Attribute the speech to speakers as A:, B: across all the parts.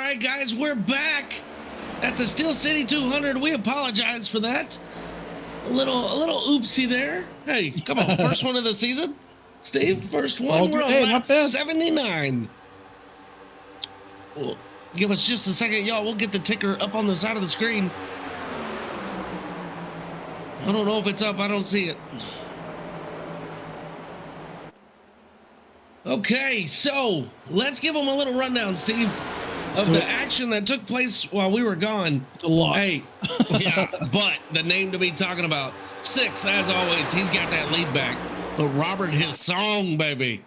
A: right, guys, we're back at the Steel City 200. We apologize for that. A little oopsie there. Hey, come on, first one of the season, Steve. First one. We're on lap 79. Well, give us just a second, y'all. We'll get the ticker up on the side of the screen. I don't know if it's up. I don't see it. Okay, so let's give them a little rundown, Steve, of the action that took place while we were gone.
B: It's a lot.
A: Hey, yeah, but the name to be talking about, 6, as always, he's got that lead back. But Robert, his song, baby.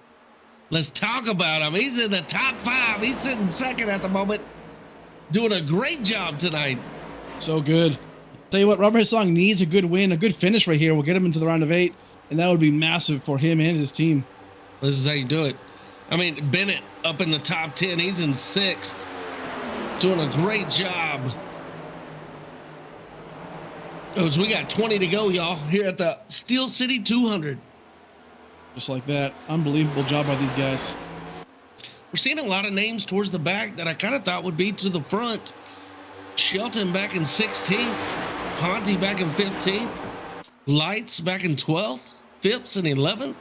A: Let's talk about him. He's in the top 5. He's sitting second at the moment. Doing a great job tonight.
B: So good. Tell you what, Robert Hissong needs a good win, a good finish right here. We'll get him into the round of 8, and that would be massive for him and his team.
A: This is how you do it. I mean, Bennett up in the top 10. He's in 6th. Doing a great job. As we got 20 to go, y'all, here at the Steel City 200.
B: Just like that. Unbelievable job by these guys.
A: We're seeing a lot of names towards the back that I kind of thought would be to the front. Shelton back in 16th. Conti back in 15th. Lights back in 12th. Phipps in 11th.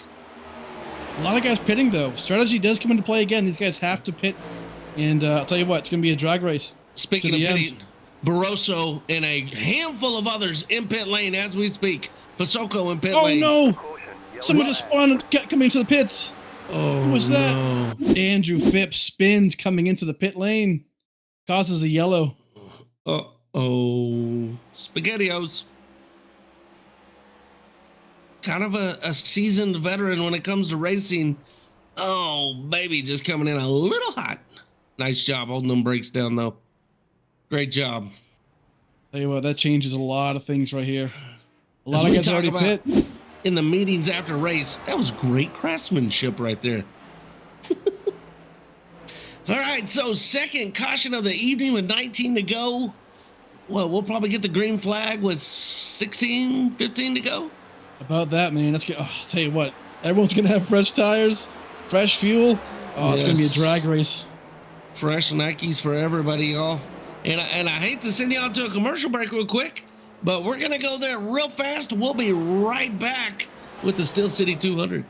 B: A lot of guys pitting, though. Strategy does come into play again. These guys have to pit. And I'll tell you what, it's going to be a drag race.
A: Speaking of pitting, Barroso and a handful of others in pit lane as we speak. Pasoko in pit lane.
B: Oh, no. Someone just spawned coming into the pits.
A: Oh,
B: who was that?
A: No.
B: Andrew Phipps spins coming into the pit lane. Causes a yellow.
A: Uh-oh. SpaghettiOs. Kind of a seasoned veteran when it comes to racing. Oh, baby, just coming in a little hot. Nice job holding them brakes down, though. Great job.
B: Tell you what, that changes a lot of things right here. A lot of guys already pit.
A: In the meetings after race, that was great craftsmanship right there. All right, so second caution of the evening with 19 to go. Well, we'll probably get the green flag with 16, 15 to go.
B: About that, man. That's good. Oh, I'll tell you what, everyone's going to have fresh tires, fresh fuel. Oh, It's going to be a drag race.
A: Fresh Nikes for everybody, y'all. And I hate to send y'all to a commercial break real quick, but we're going to go there real fast. We'll be right back with the Steel City 200.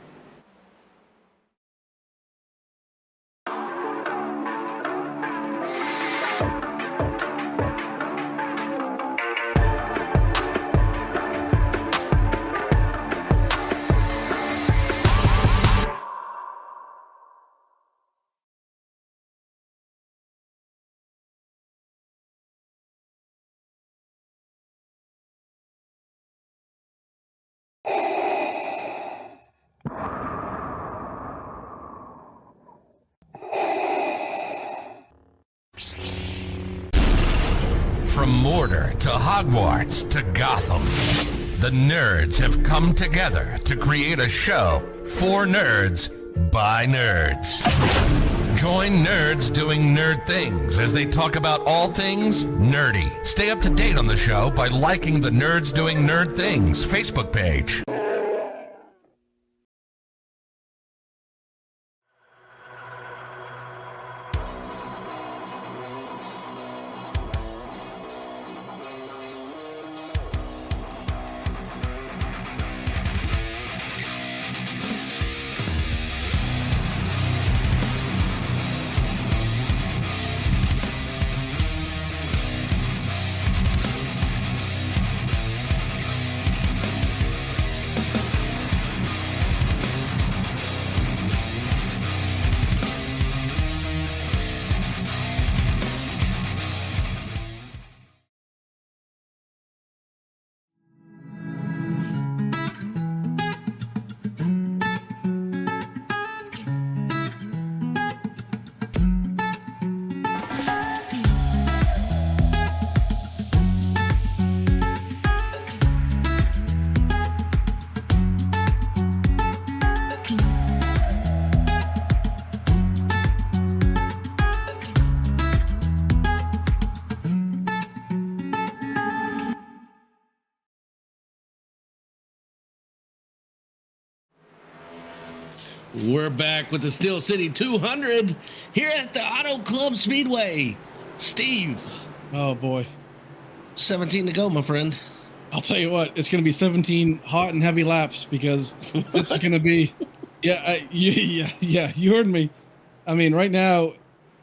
C: From Mordor to Hogwarts to Gotham, the nerds have come together to create a show for nerds by nerds. Join nerds doing nerd things as they talk about all things nerdy. Stay up to date on the show by liking the Nerds Doing Nerd Things Facebook page.
A: We're back with the Steel City 200 here at the Auto Club Speedway. Steve,
B: Oh boy.
A: 17 to go, my friend.
B: I'll tell you what, it's going to be 17 hot and heavy laps because this is going to be, you heard me. I mean, right now,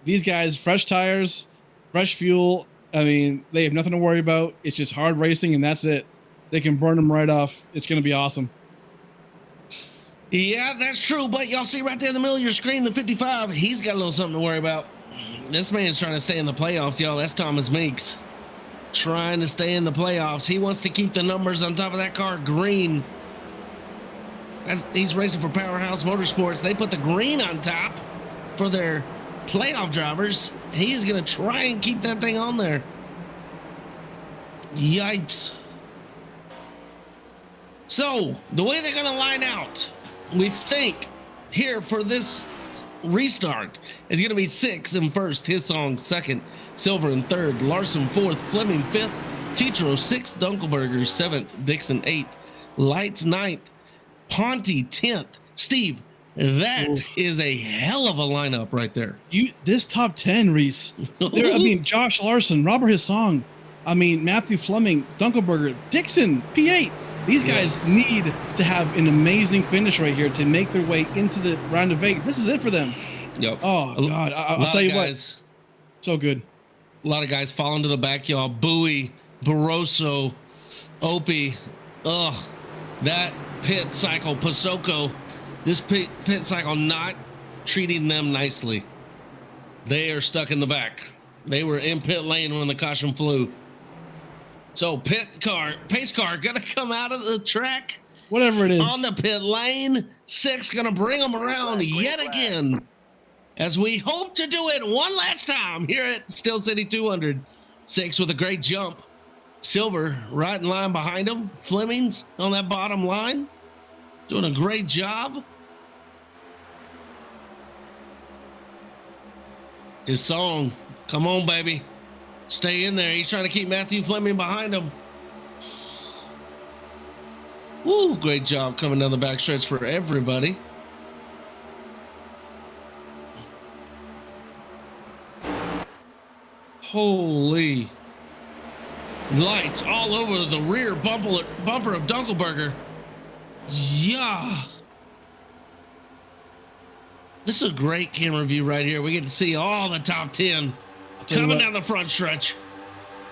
B: these guys, fresh tires, fresh fuel. I mean, they have nothing to worry about. It's just hard racing, and that's it. They can burn them right off. It's going to be awesome.
A: Yeah, that's true. But y'all see right there in the middle of your screen, the 55, he's got a little something to worry about. This man's trying to stay in the playoffs, y'all. That's Thomas Meeks. Trying to stay in the playoffs. He wants to keep the numbers on top of that car green. He's racing for Powerhouse Motorsports. They put the green on top for their playoff drivers. He is going to try and keep that thing on there. Yipes. So, the way they're going to line out, we think here for this restart is going to be Six in first, his song second, Silver in third, Larson fourth, Fleming fifth, Tetro sixth, Dunkelberger seventh, Dixon eighth, Lights ninth, Ponte 10th. Steve, that is a hell of a lineup right there.
B: This top 10, Reese. Josh Larson, Robert Hissong, Matthew Fleming, Dunkelberger, Dixon, P8. These guys need to have an amazing finish right here to make their way into the round of 8. This is it for them.
A: Yep.
B: Oh, God. I'll tell you what. So good.
A: A lot of guys falling to the back, y'all. Bowie, Barroso, Opie. Ugh. That pit cycle, Pasoko. This pit cycle not treating them nicely. They are stuck in the back. They were in pit lane when the caution flew. So pace car gonna come out of the track.
B: Whatever it is.
A: On the pit lane. Six gonna bring them around yet again. As we hope to do it one last time here at Steel City 200. Six with a great jump. Silver right in line behind him. Fleming's on that bottom line. Doing a great job. His song, come on, baby. Stay in there. He's trying to keep Matthew Fleming behind him. Woo, great job coming down the backstretch for everybody. Holy. Lights all over the rear bumper of Dunkelberger. Yeah. This is a great camera view right here. We get to see all the top 10 coming down the front stretch.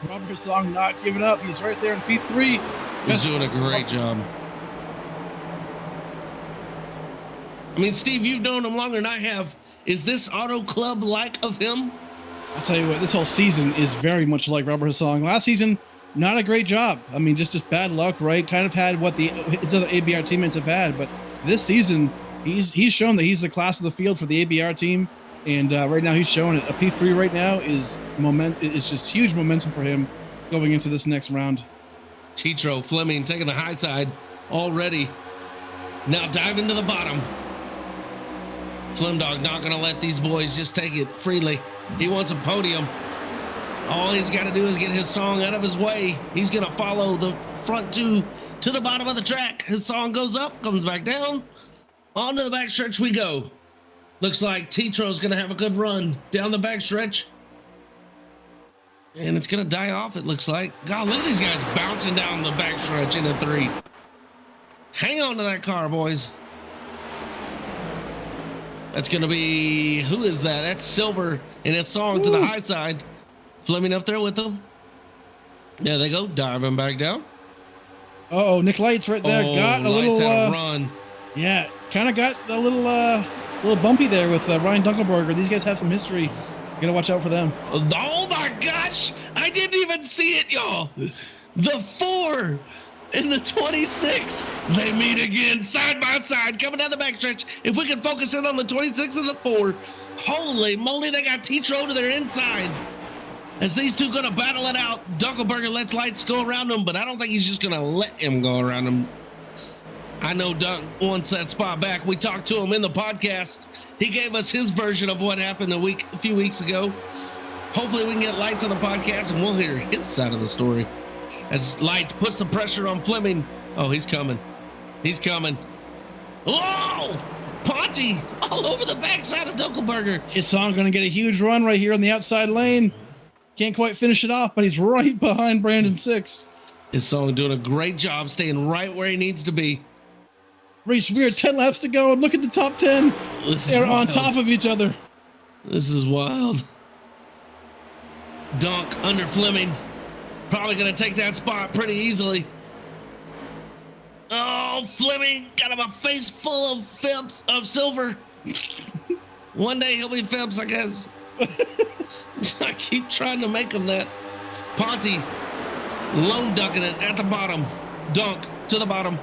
B: Robert Hissong not giving up. He's right there in P3.
A: He's doing a great job. Steve, you've known him longer than I have. Is this Auto Club like of him?
B: I'll tell you what, this whole season is very much like Robert Hissong. Last season, not a great job. Just bad luck, right? Kind of had what his other ABR teammates have had, but this season, he's shown that he's the class of the field for the ABR team, and right now he's showing it. A P3 right now is just huge momentum for him going into this next round.
A: Tetro, Fleming taking the high side already. Now dive into the bottom. Flemdog not going to let these boys just take it freely. He wants a podium. All he's got to do is get his song out of his way. He's going to follow the front two to the bottom of the track. His song goes up, comes back down. Onto the backstretch we go. Looks like Tetro's going to have a good run down the backstretch. And it's going to die off, it looks like. God, look at these guys bouncing down the backstretch in a 3. Hang on to that car, boys. That's going to be, who is that? That's Silver in his song to the high side. Fleming up there with them. There they go, diving back down.
B: Uh-oh, Nick Lights right there. Got a little
A: run.
B: Yeah, kind of got a little bumpy there with Ryan Dunkelberger. These guys have some history. Gotta watch out for them.
A: Oh my gosh! I didn't even see it, y'all. The 4 and the 26. They meet again, side by side, coming down the backstretch. If we can focus in on the 26 and the 4. Holy moly, they got Tetro to their inside. As these two gonna battle it out, Dunkelberger lets Lights go around him, but I don't think he's just gonna let him go around him. I know Dunk wants that spot back. We talked to him in the podcast. He gave us his version of what happened a few weeks ago. Hopefully we can get Lights on the podcast and we'll hear his side of the story. As Lights puts the pressure on Fleming. Oh, he's coming. He's coming. Whoa! Ponte all over the backside of Dunkelberger.
B: His song gonna get a huge run right here on the outside lane. Can't quite finish it off, but he's right behind Brandon Six.
A: His song doing a great job staying right where he needs to be.
B: Reese, we are 10 laps to go, and look at the top 10. They're on top of each other.
A: This is wild. Dunk under Fleming. Probably going to take that spot pretty easily. Oh, Fleming got him a face full of Phipps of silver. One day he'll be Phipps, I guess. I keep trying to make him that. Ponte lone ducking it at the bottom. Dunk to the bottom.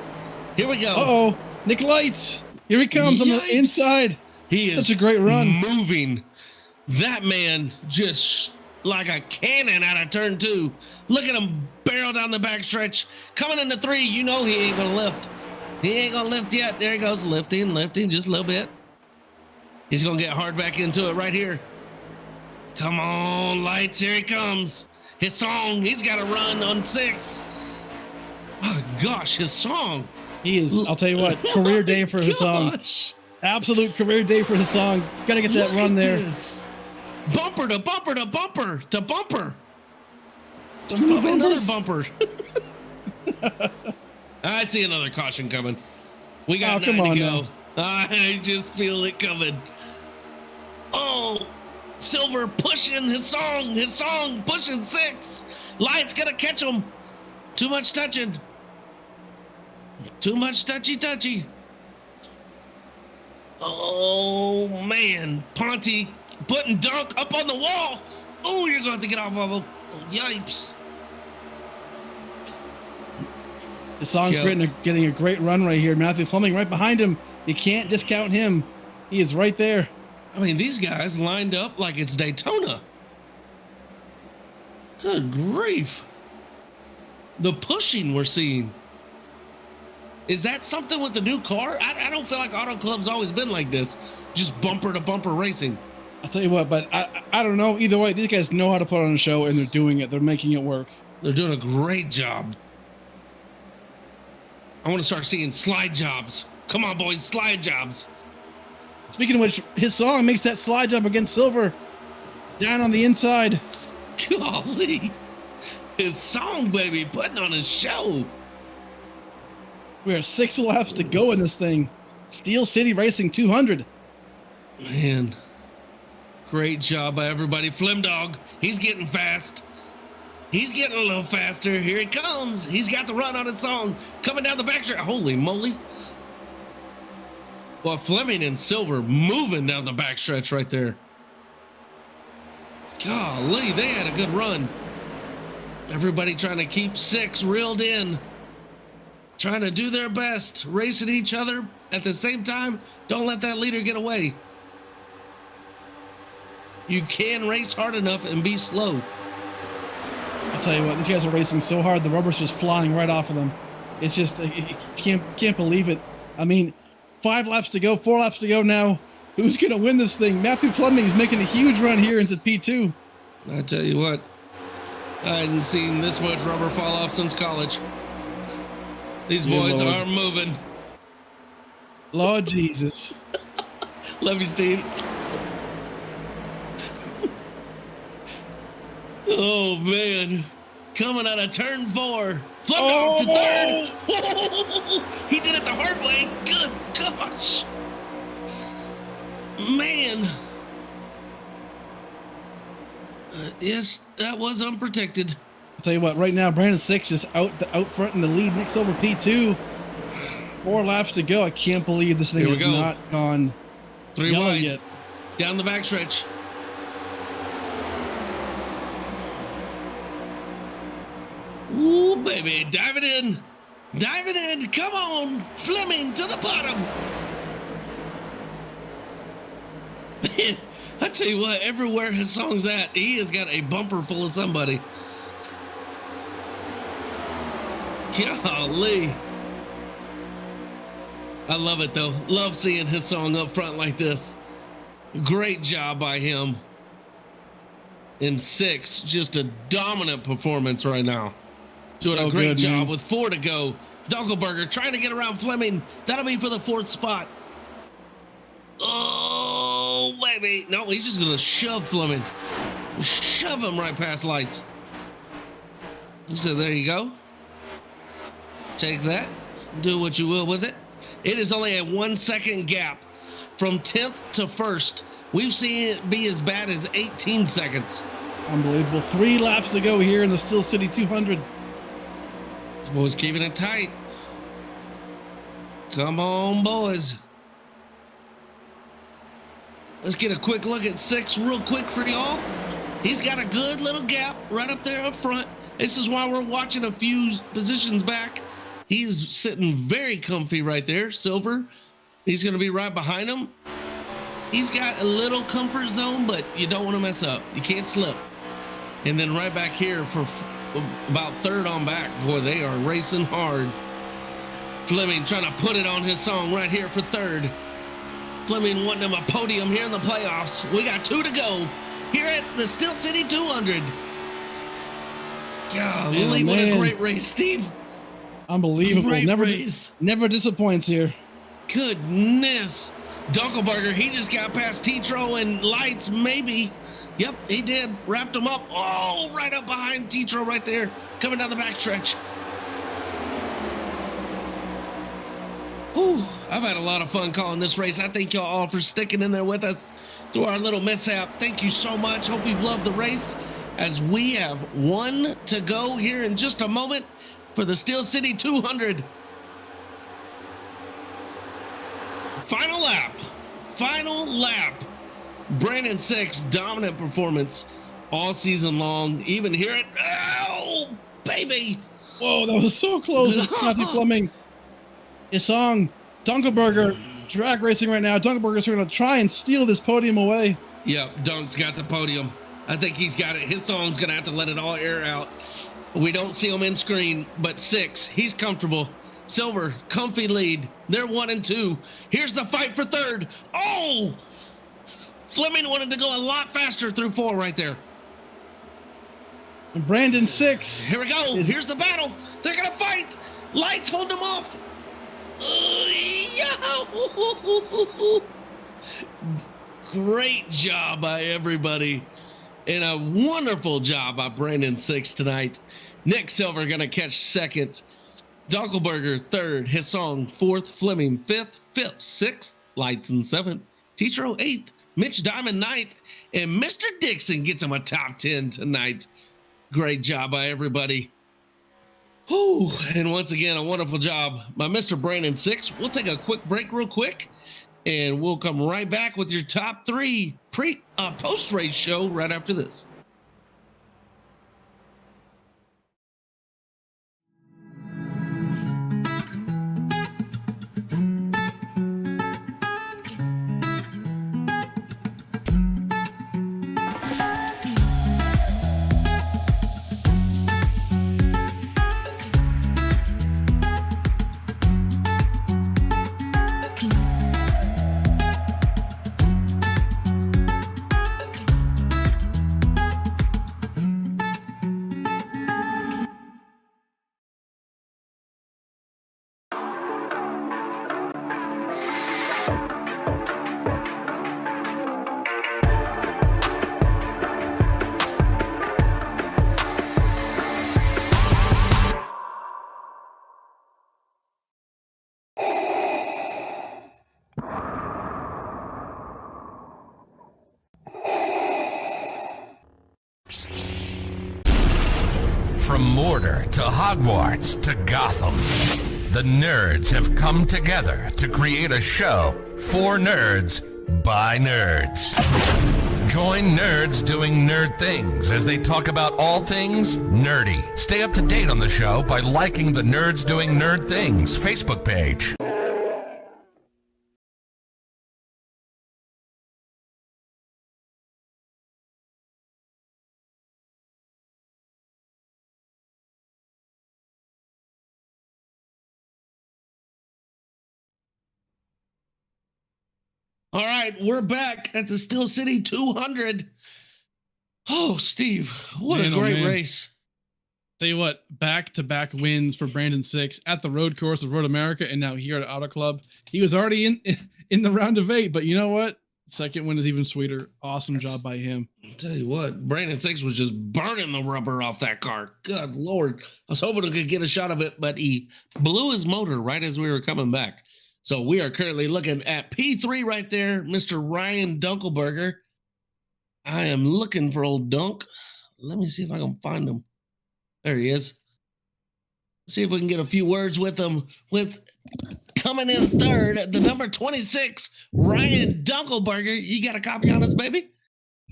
A: Here we go.
B: Uh-oh. Nick Lights. Here he comes on the inside.
A: He is
B: such a great run.
A: Moving. That man just like a cannon out of turn 2. Look at him barrel down the backstretch. Coming into 3, you know he ain't gonna lift. He ain't gonna lift yet. There he goes, lifting just a little bit. He's gonna get hard back into it right here. Come on, Lights, here he comes. His song, he's got to run on 6. Oh gosh, his song.
B: He is, I'll tell you what, career day for his song. Absolute career day for his song. Got to get that run there.
A: This. Bumper to bumper to bumper to bumper.
B: Probably
A: Another bumper. I see another caution coming. We got 9 to go.
B: Now.
A: I just feel it coming. Oh, Silver pushing his song pushing 6. Lights gonna catch him. Too much touching. Too much touchy. Oh man, Ponte putting Dunk up on the wall. Oh, you're going to have to get off of him. Oh, yipes.
B: The song's getting a great run right here. Matthew Fleming right behind him. You can't discount him. He is right there.
A: I mean, these guys lined up like it's Daytona. Good grief. The pushing we're seeing. Is that something with the new car? I don't feel like Auto Club's always been like this. Just bumper to bumper racing.
B: I'll tell you what, but I don't know. Either way, these guys know how to put on a show, and they're doing it. They're making it work.
A: They're doing a great job. I want to start seeing slide jobs. Come on, boys, slide jobs.
B: Speaking of which, his song makes that slide job against Silver. Down on the inside.
A: Golly. His song, baby, putting on a show.
B: We are 6 laps to go in this thing. Steel City Racing 200.
A: Man, great job by everybody. Flemdog, he's getting fast. He's getting a little faster. Here he comes. He's got the run on his song. Coming down the backstretch. Holy moly. Well, Fleming and Silver moving down the backstretch right there. Golly, they had a good run. Everybody trying to keep 6 reeled in. Trying to do their best. Racing each other at the same time. Don't let that leader get away. You can race hard enough and be slow.
B: I'll tell you what, these guys are racing so hard, the rubber's just flying right off of them. It's just, you can't believe it. I mean, 5 laps to go, 4 laps to go now. Who's going to win this thing? Matthew Fleming is making a huge run here into P2.
A: I tell you what, I hadn't seen this much rubber fall off since college. These boys are moving.
B: Lord Jesus.
A: Love you, Steve. Oh, man. Coming out of turn 4. Flemdog to third. He did it the hard way. Good gosh. Man. Yes, that was unprotected.
B: I'll tell you what, right now, Brandon Six is out front in the lead. Nick Silver P2. 4 laps to go. I can't believe this thing has not gone
A: 3
B: yellow
A: wide
B: yet.
A: Down the backstretch. Ooh, baby, dive it in. Dive it in. Come on, Fleming to the bottom. Man, I tell you what, everywhere his song's at, he has got a bumper full of somebody. Golly. I love it, though. Love seeing his song up front like this. Great job by him. In 6, just a dominant performance right now. Doing a great job with 4 to go. Dunkelberger trying to get around Fleming. That'll be for the 4th spot. Oh, baby. No, he's just going to shove Fleming. Shove him right past lights. So there you go. Take that. Do what you will with it. It is only a 1 second gap from 10th to 1st. We've seen it be as bad as 18 seconds.
B: Unbelievable. 3 laps to go here in the Steel City 200.
A: This boy's keeping it tight. Come on, boys. Let's get a quick look at 6 real quick for y'all. He's got a good little gap right up there up front. This is why we're watching a few positions back. He's sitting very comfy right there. Silver, he's going to be right behind him. He's got a little comfort zone, but you don't want to mess up. You can't slip. And then right back here for about 3rd on back. Boy, they are racing hard. Fleming trying to put it on his song right here for 3rd. Fleming wanting him a podium here in the playoffs. We got 2 to go here at the Steel City 200. Golly, what a great race, Steve.
B: Unbelievable.
A: Great race.
B: Never disappoints here.
A: Goodness. Dunkelberger, he just got past Tetro and Lights, maybe. Yep, he did. Wrapped him up. Oh, right up behind Tetro right there. Coming down the backstretch. Whew, I've had a lot of fun calling this race. I thank y'all all for sticking in there with us through our little mishap. Thank you so much. Hope you've loved the race, as we have 1 to go here in just a moment for the Steel City 200. Final lap. Final lap. Brandon 6, dominant performance all season long. Even here at, oh, baby.
B: Whoa, that was so close. Matthew Fleming. His song, Dunkelberger, drag racing right now. Dunkelberger's going to try and steal this podium away.
A: Yep, Dunk's got the podium. I think he's got it. His song's going to have to let it all air out. We don't see him in screen, but 6, he's comfortable. Silver, comfy lead. They're 1 and 2. Here's the fight for 3rd. Oh! Fleming wanted to go a lot faster through 4 right there.
B: And Brandon 6.
A: Here we go. Here's the battle. They're going to fight. Lights hold them off. Great job by everybody. And a wonderful job by Brandon 6 tonight. Nick Silver going to catch 2nd. Dunkelberger 3rd. His song 4th. Fleming 5th. Phipps 6th. Lights in 7th. Tetro 8th. Mitch Diamond 9th. And Mr. Dixon gets him a top 10 tonight. Great job by everybody. Whew. And once again, a wonderful job by Mr. Brandon 6. We'll take a quick break real quick, and we'll come right back with your top 3 post-race show right after this.
C: From Mordor to Hogwarts to Gotham, the nerds have come together to create a show for nerds by nerds. Join nerds doing nerd things as they talk about all things nerdy. Stay up to date on the show by liking the Nerds Doing Nerd Things Facebook page.
A: All right, we're back at the Steel City 200. Oh, Steve, what a great race.
B: Tell you what, back-to-back wins for Brandon 6 at the road course of Road America and now here at Auto Club. He was already in the round of 8, but you know what? Second win is even sweeter. Awesome job by him.
A: I'll tell you what, Brandon Six was just burning the rubber off that car. Good Lord. I was hoping I could get a shot of it, but he blew his motor right as we were coming back. So we are currently looking at P3 right there, Mr. Ryan Dunkelberger. I am looking for old Dunk. Let me see if I can find him. There he is. See if we can get a few words with him. With coming in third, the number 26, Ryan Dunkelberger. You got a copy on us, baby?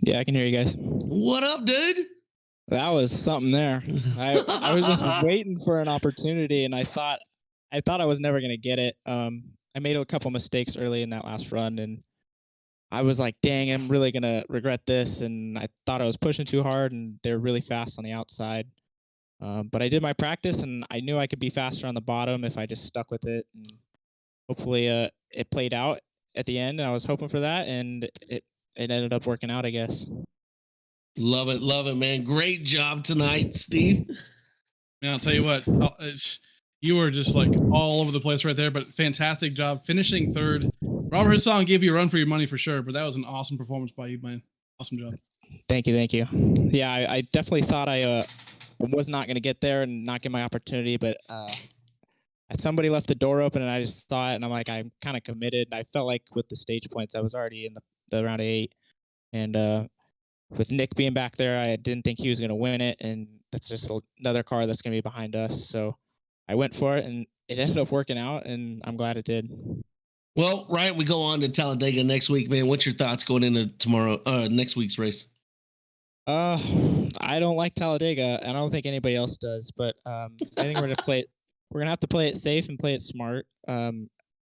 D: Yeah, I can hear you guys.
A: What up, dude?
D: That was something there. I was just waiting for an opportunity, and I thought I was never gonna get it. I made a couple mistakes early in that last run, and I was like, "Dang, I'm really gonna regret this." And I thought I was pushing too hard, and they're really fast on the outside. But I did my practice, and I knew I could be faster on the bottom if I just stuck with it. And hopefully, it played out at the end. And I was hoping for that, and it ended up working out, I guess.
A: Love it, man. Great job tonight, Steve.
B: Man, I'll tell you what, you were just like all over the place right there, but fantastic job finishing third. Robert Hassan gave you a run for your money for sure, but that was an awesome performance by you, man. Awesome job.
D: Thank you. Yeah, I definitely thought I was not going to get there and not get my opportunity, but somebody left the door open and I just saw it, and I'm like, I'm kind of committed. I felt like with the stage points, I was already in the round of 8, and with Nick being back there, I didn't think he was going to win it, and that's just another car that's going to be behind us. So I went for it, and it ended up working out, and I'm glad it did.
A: Well, Ryan, we go on to Talladega next week, man. What's your thoughts going into next week's race?
D: I don't like Talladega, and I don't think anybody else does. But I think we're gonna play it. We're gonna have to play it safe and play it smart.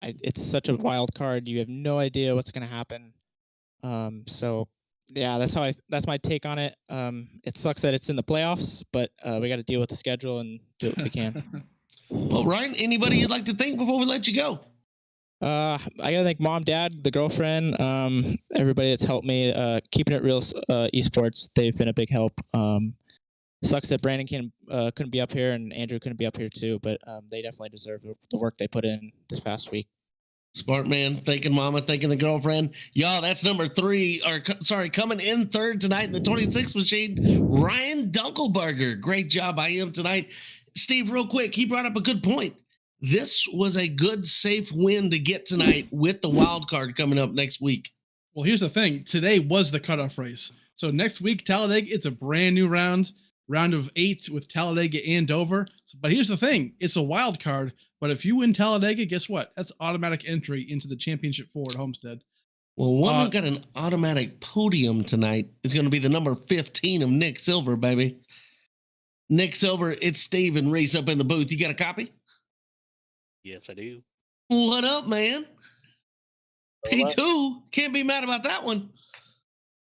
D: It's such a wild card. You have no idea what's gonna happen. So yeah, that's my take on it. It sucks that it's in the playoffs, but we got to deal with the schedule and do what we can.
A: Well, Ryan, anybody you'd like to thank before we let you go?
D: I gotta thank Mom, Dad, the girlfriend, everybody that's helped me keeping it real. Esports, they've been a big help. Sucks that Brandon couldn't be up here and Andrew couldn't be up here too, but they definitely deserve the work they put in this past week.
A: Smart man, thanking Mama, thanking the girlfriend. Y'all, that's number 3, coming in third tonight in the 26 machine, Ryan Dunkelberger. Great job by him tonight. Steve, real quick, he brought up a good point. This was a good, safe win to get tonight with the wild card coming up next week.
B: Well, here's the thing. Today was the cutoff race. So next week, Talladega, it's a brand new round of 8 with Talladega and Dover. But here's the thing. It's a wild card. But if you win Talladega, guess what? That's automatic entry into the Championship 4 at Homestead.
A: Well, one who got an automatic podium tonight is going to be the number 15 of Nick Silver, baby. Nick Silver, it's Steve and Reese up in the booth. You got a copy?
E: Yes, I do.
A: What up, man? P2. Can't be mad about that one.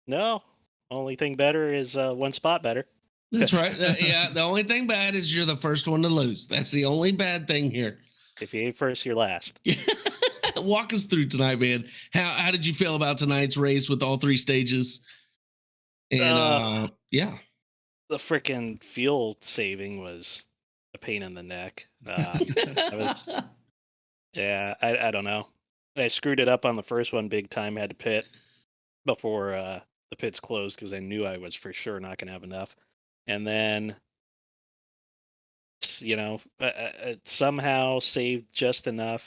E: No. Only thing better is one spot better.
A: That's right. Yeah, the only thing bad is you're the first one to lose. That's the only bad thing here.
E: If you ain't first, you're last.
A: Walk us through tonight, man. How did you feel about tonight's race with all 3 stages? And yeah.
E: The freaking fuel saving was a pain in the neck. I don't know. I screwed it up on the first one big time. Had to pit before the pits closed because I knew I was for sure not going to have enough. And then, it somehow saved just enough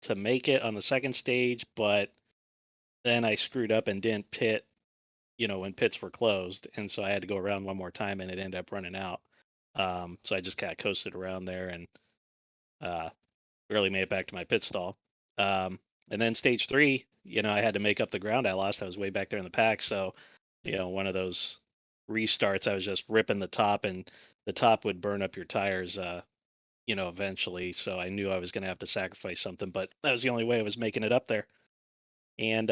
E: to make it on the second stage, but then I screwed up and didn't pit, when pits were closed. And so I had to go around one more time and it ended up running out. So I just kind of coasted around there and barely made it back to my pit stall. And then stage 3, I had to make up the ground I lost. I was way back there in the pack. So, one of those restarts, I was just ripping the top, and the top would burn up your tires, eventually. So I knew I was going to have to sacrifice something, but that was the only way I was making it up there. And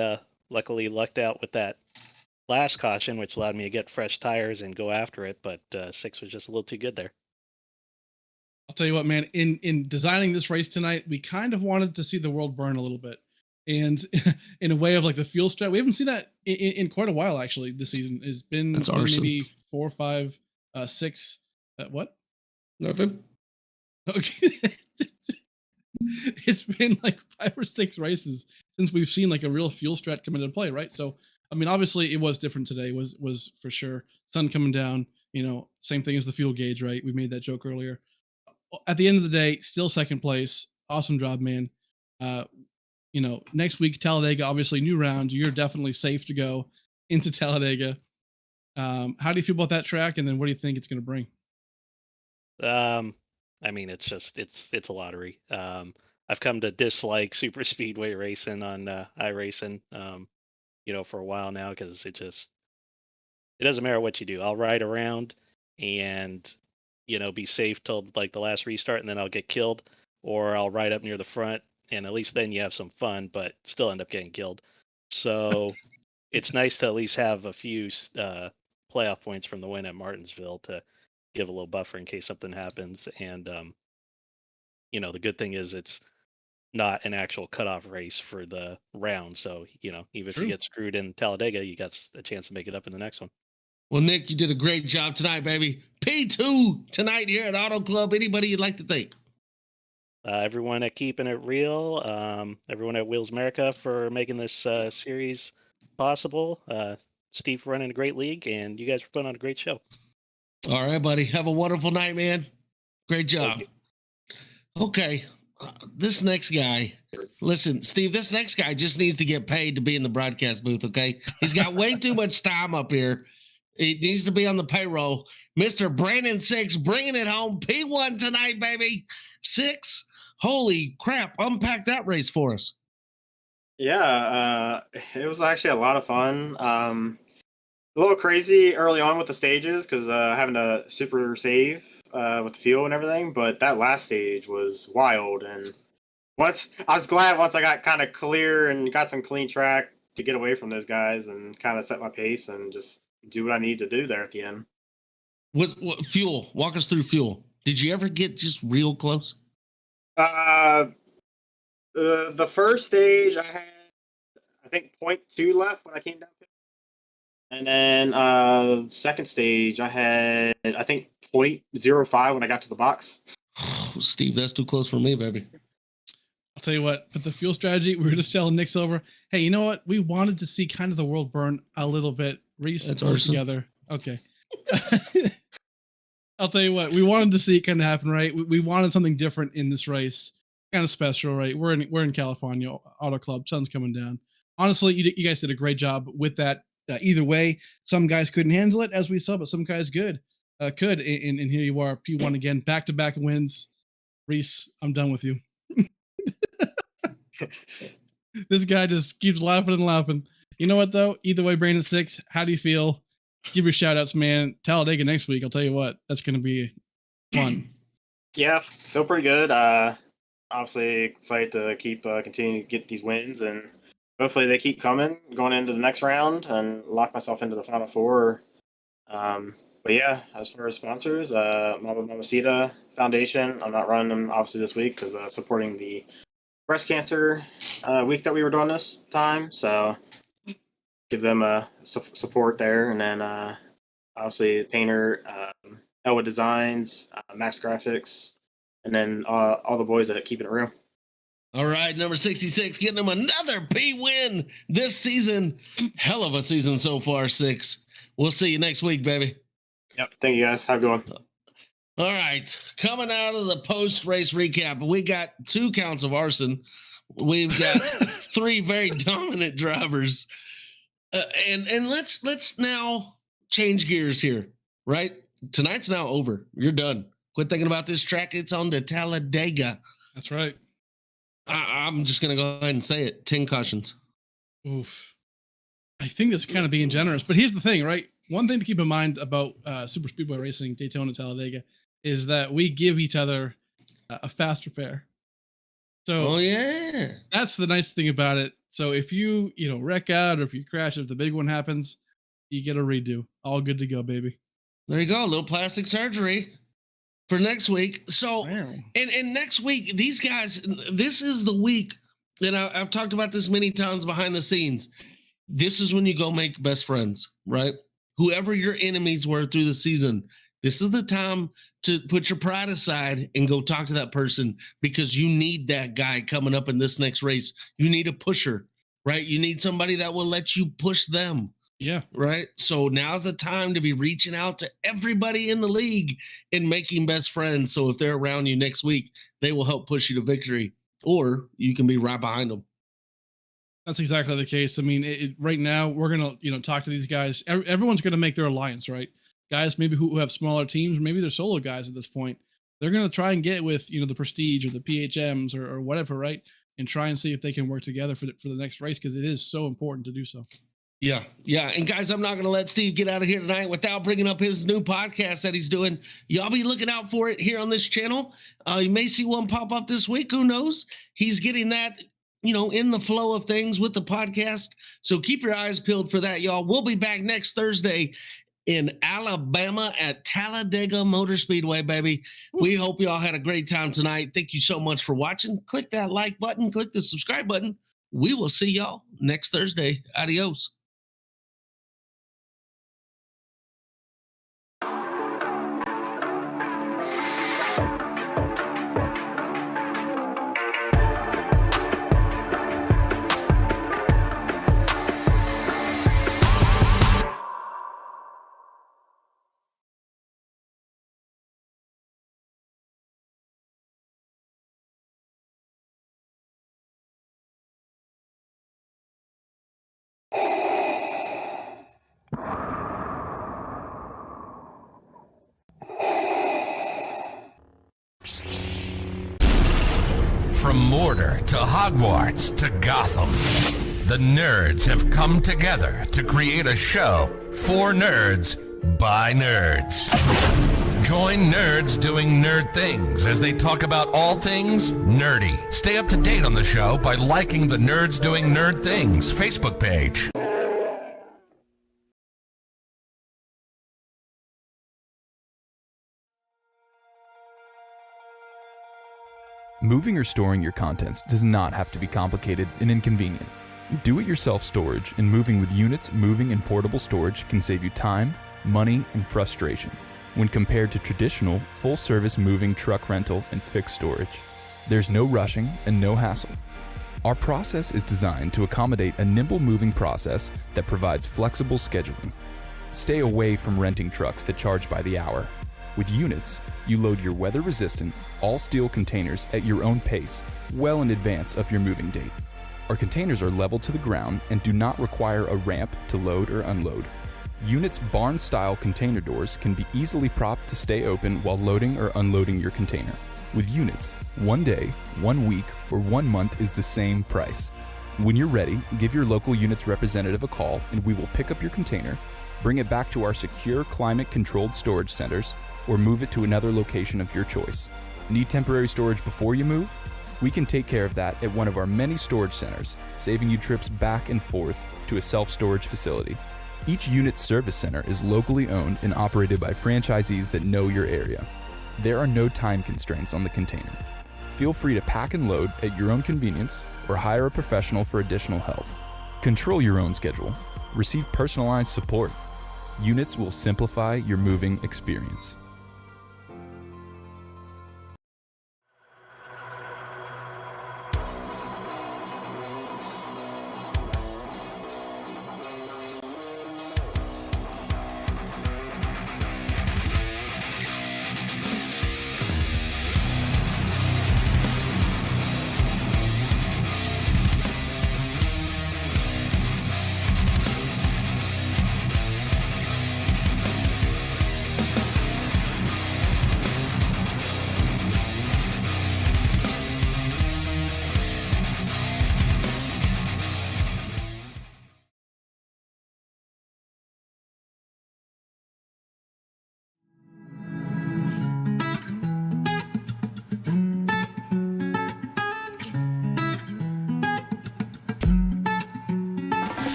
E: luckily lucked out with that last caution, which allowed me to get fresh tires and go after it. But 6 was just a little too good there.
B: I'll tell you what, man, in designing this race tonight, we kind of wanted to see the world burn a little bit. And in a way of like the fuel strat, we haven't seen that in quite a while, actually, this season. It's been maybe 4, 5, 6. What?
A: Nothing.
B: Okay. it's been like 5 or 6 races since we've seen like a real fuel strat come into play, right? So, I mean, obviously it was different today, was for sure. Sun coming down, same thing as the fuel gauge, right? We made that joke earlier. At the end of the day, still second place. Awesome job, man. Next week, Talladega, obviously new round. You're definitely safe to go into Talladega. How do you feel about that track? And then what do you think it's going to bring?
E: I mean, it's a lottery. I've come to dislike super speedway racing on iRacing, for a while now, because it doesn't matter what you do. I'll ride around and be safe till like the last restart, and then I'll get killed, or I'll ride up near the front, and at least then you have some fun, but still end up getting killed. So it's nice to at least have a few playoff points from the win at Martinsville to give a little buffer in case something happens. And the good thing is it's not an actual cutoff race for the round, so even if you get screwed in Talladega, you got a chance to make it up in the next one.
A: Well, Nick, you did a great job tonight, baby. P2 tonight here at Auto Club. Anybody you'd like to thank?
E: Everyone at Keeping It Real, everyone at Wheels America for making this series possible. Steve for running a great league, and you guys for putting on a great show.
A: All right, buddy. Have a wonderful night, man. Great job. Okay. This next guy, listen, Steve, this next guy just needs to get paid to be in the broadcast booth, okay? He's got way too much time up here. He needs to be on the payroll. Mr. Brandon Six, bringing it home. P1 tonight, baby. 6. Holy crap. Unpack that race for us.
F: Yeah, it was actually a lot of fun. A little crazy early on with the stages because having to super save with the fuel and everything, but that last stage was wild. And I was glad once I got kind of clear and got some clean track to get away from those guys and kind of set my pace and just do what I need to do there at the end.
A: What fuel? Walk us through fuel. Did you ever get just real close?
F: The first stage I had, I think 0.2 left when I came down. And then second stage I had, I think 0.05 when I got to the box.
A: Steve, that's too close for me, baby.
B: I'll tell you what, but the fuel strategy, we were just telling Nick Silver, hey, you know what? We wanted to see kind of the world burn a little bit. Reese, together. Okay. I'll tell you what, we wanted to see it kind of happen, right? We wanted something different in this race, kind of special, right? We're in California, Auto Club, sun's coming down. Honestly, you guys did a great job with that. Either way, some guys couldn't handle it, as we saw, but some guys could. And here you are, P1 again, back-to-back wins. Reese, I'm done with you. This guy just keeps laughing and laughing. You know what, though? Either way, Brandon Six, how do you feel? Give your shout-outs, man. Talladega next week, I'll tell you what. That's going to be fun.
F: Yeah, feel pretty good. Obviously excited to keep continuing to get these wins, and hopefully they keep coming going into the next round and lock myself into the Final Four. But yeah, as far as sponsors, Mama Mamacita Foundation, I'm not running them obviously this week because supporting the breast cancer week that we were doing this time. So give them support there. And then obviously Painter, Elwood Designs, Max Graphics, and then all the boys that keep it real.
A: All right, number 66, getting them another P win this season. Hell of a season so far, Six. We'll see you next week, baby.
F: Yep. Thank you, guys. Have a good one.
A: All right, coming out of the post-race recap, we got 2 counts of arson. We've got 3 very dominant drivers. And let's now change gears here, right? Tonight's now over. You're done. Quit thinking about this track. It's on to Talladega.
B: That's right.
A: I'm just going to go ahead and say it. 10 cautions.
B: Oof. I think that's kind of being generous, but here's the thing, right? One thing to keep in mind about Super Speedway Racing, Daytona, Talladega, is that we give each other a faster pair. So
A: yeah,
B: that's the nice thing about it. So if you wreck out or if you crash, if the big one happens, you get a redo. All good to go, baby.
A: There you go. A little plastic surgery for next week. So,
B: wow.
A: and next week, these guys, this is the week, and I've talked about this many times behind the scenes. This is when you go make best friends, right? Whoever your enemies were through the season, This is the time to put your pride aside and go talk to that person, because you need that guy coming up in this next race. You need a pusher, right? You need somebody that will let you push them.
B: Yeah.
A: Right. So now's the time to be reaching out to everybody in the league and making best friends. So if they're around you next week, they will help push you to victory, or you can be right behind them.
B: That's exactly the case. I mean, right now we're going to, talk to these guys. Everyone's going to make their alliance, right? Guys, maybe who have smaller teams, maybe they're solo guys at this point. They're going to try and get with, the Prestige or the PHMs or whatever, right? And try and see if they can work together for the next race, because it is so important to do so.
A: Yeah. And guys, I'm not going to let Steve get out of here tonight without bringing up his new podcast that he's doing. Y'all be looking out for it here on this channel. You may see one pop up this week. Who knows? He's getting that, in the flow of things with the podcast. So keep your eyes peeled for that, y'all. We'll be back next Thursday in Alabama at Talladega Motor Speedway, baby. We hope y'all had a great time tonight. Thank you so much for watching. Click that like button. Click the subscribe button. We will see y'all next Thursday. Adios.
C: From Mordor to Hogwarts to Gotham, the nerds have come together to create a show for nerds by nerds. Join nerds doing nerd things as they talk about all things nerdy. Stay up to date on the show by liking the Nerds Doing Nerd Things Facebook page.
G: Moving or storing your contents does not have to be complicated and inconvenient. Do-it-yourself storage and moving with Units moving and portable storage can save you time, money, and frustration when compared to traditional full-service moving truck rental and fixed storage. There's no rushing and no hassle. Our process is designed to accommodate a nimble moving process that provides flexible scheduling. Stay away from renting trucks that charge by the hour. With Units, you load your weather-resistant, all-steel containers at your own pace, well in advance of your moving date. Our containers are level to the ground and do not require a ramp to load or unload. Units' barn-style container doors can be easily propped to stay open while loading or unloading your container. With Units, 1 day, 1 week, or 1 month is the same price. When you're ready, give your local Units representative a call and we will pick up your container, bring it back to our secure climate-controlled storage centers, or move it to another location of your choice. Need temporary storage before you move? We can take care of that at one of our many storage centers, saving you trips back and forth to a self-storage facility. Each Unit service center is locally owned and operated by franchisees that know your area. There are no time constraints on the container. Feel free to pack and load at your own convenience or hire a professional for additional help. Control your own schedule. Receive personalized support. Units will simplify your moving experience.